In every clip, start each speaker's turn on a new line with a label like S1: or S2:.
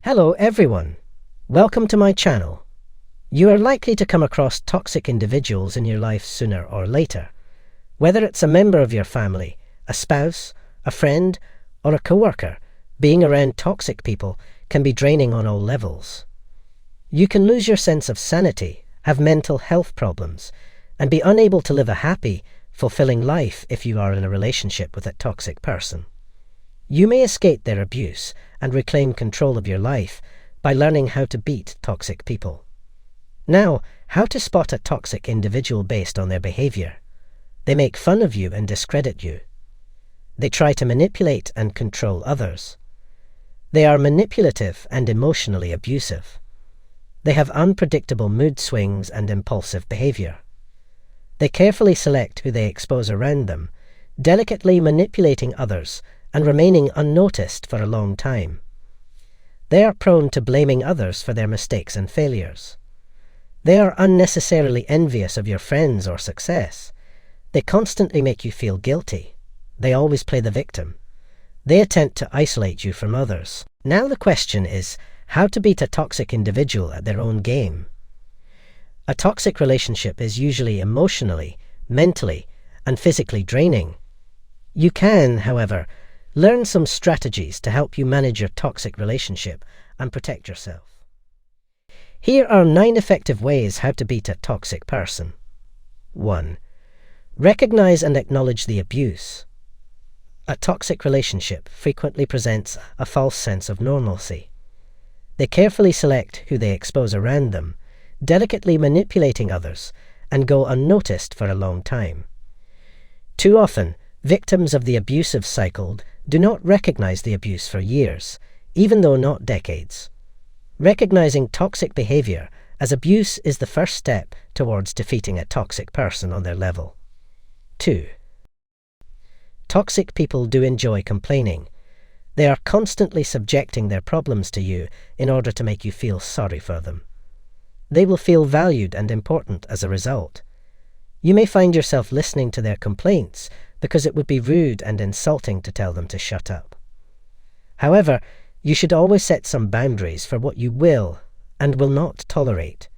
S1: Hello everyone, welcome to my channel. You are likely to come across toxic individuals in your life sooner or later. Whether it's a member of your family, a spouse, a friend, or a coworker, being around toxic people can be draining on all levels. You can lose your sense of sanity, have mental health problems, and be unable to live a happy, fulfilling life if you are in a relationship with a toxic person. You may escape their abuse and reclaim control of your life by learning how to beat toxic people. Now, how to spot a toxic individual based on their behavior. They make fun of you and discredit you. They try to manipulate and control others. They are manipulative and emotionally abusive. They have unpredictable mood swings and impulsive behavior. They carefully select who they expose around them, delicately manipulating others and remaining unnoticed for a long time. They are prone to blaming others for their mistakes and failures. They are unnecessarily envious of your friends or success. They constantly make you feel guilty. They always play the victim. They attempt to isolate you from others. Now the question is, how to beat a toxic individual at their own game. A toxic relationship is usually emotionally, mentally, and physically draining. You can, however, learn some strategies to help you manage your toxic relationship and protect yourself. Here are 9 effective ways how to beat a toxic person. 1. Recognize and acknowledge the abuse. A toxic relationship frequently presents a false sense of normalcy. They carefully select who they expose around them, delicately manipulating others, and go unnoticed for a long time. Too often, victims of the abusive cycle do not recognize the abuse for years, even though not decades. Recognizing toxic behavior as abuse is the first step towards defeating a toxic person on their level. 2. Toxic people do enjoy complaining. They are constantly subjecting their problems to you in order to make you feel sorry for them. They will feel valued and important as a result. You may find yourself listening to their complaints because it would be rude and insulting to tell them to shut up. However, you should always set some boundaries for what you will and will not tolerate.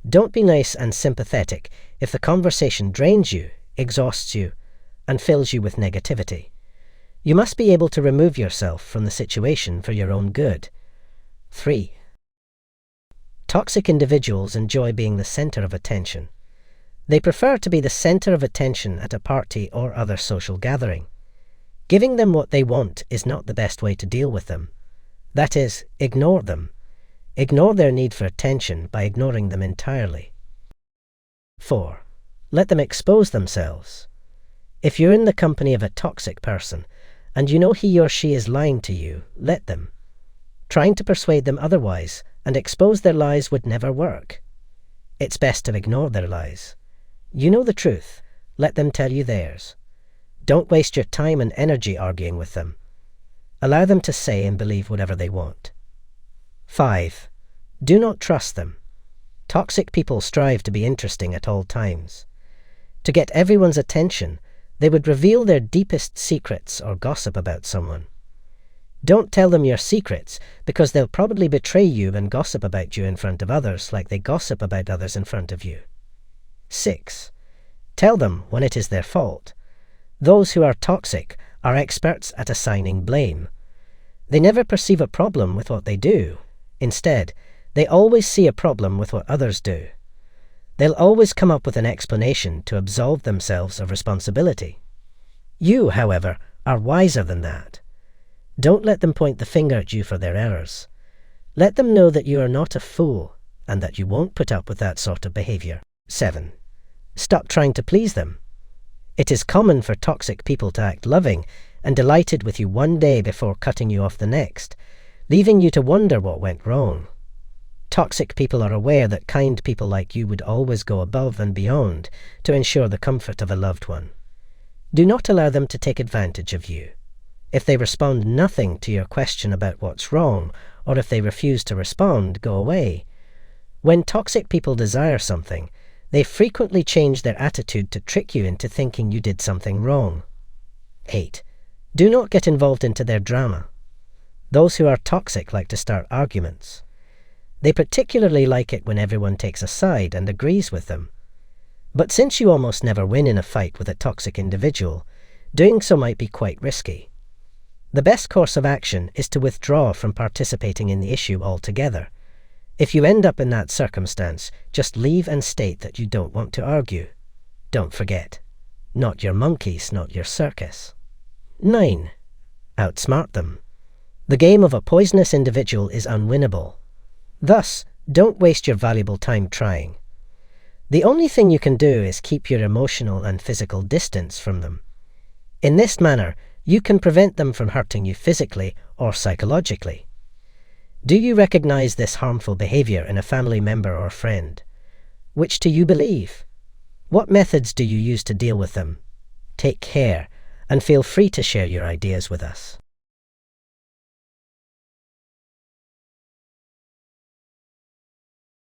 S1: Don't be nice and sympathetic if the conversation drains you, exhausts you, and fills you with negativity. You must be able to remove yourself from the situation for your own good. 3. Toxic individuals enjoy being the center of attention. They prefer to be the center of attention at a party or other social gathering. Giving them what they want is not the best way to deal with them. That is, ignore them. Ignore their need for attention by ignoring them entirely. 4. Let them expose themselves. If you're in the company of a toxic person, and you know he or she is lying to you, let them. Trying to persuade them otherwise and expose their lies would never work. It's best to ignore their lies. You know the truth. Let them tell you theirs. Don't waste your time and energy arguing with them. Allow them to say and believe whatever they want. 5. Do not trust them. Toxic people strive to be interesting at all times. To get everyone's attention, they would reveal their deepest secrets or gossip about someone. Don't tell them your secrets because they'll probably betray you and gossip about you in front of others like they gossip about others in front of you. 6. Tell them when it is their fault. Those who are toxic are experts at assigning blame. They never perceive a problem with what they do. Instead, they always see a problem with what others do. They'll always come up with an explanation to absolve themselves of responsibility. You, however, are wiser than that. Don't let them point the finger at you for their errors. Let them know that you are not a fool and that you won't put up with that sort of behavior. 7. Stop trying to please them. It is common for toxic people to act loving and delighted with you one day before cutting you off the next, leaving you to wonder what went wrong. Toxic people are aware that kind people like you would always go above and beyond to ensure the comfort of a loved one. Do not allow them to take advantage of you. If they respond nothing to your question about what's wrong, or if they refuse to respond, go away. When toxic people desire something, they frequently change their attitude to trick you into thinking you did something wrong. 8. Do not get involved into their drama. Those who are toxic like to start arguments. They particularly like it when everyone takes a side and agrees with them. But since you almost never win in a fight with a toxic individual, doing so might be quite risky. The best course of action is to withdraw from participating in the issue altogether. If you end up in that circumstance, just leave and state that you don't want to argue. Don't forget, not your monkeys, not your circus. 9. Outsmart them. The game of a poisonous individual is unwinnable. Thus, don't waste your valuable time trying. The only thing you can do is keep your emotional and physical distance from them. In this manner, you can prevent them from hurting you physically or psychologically. Do you recognize this harmful behavior in a family member or friend? Which do you believe? What methods do you use to deal with them? Take care, and feel free to share your ideas with us.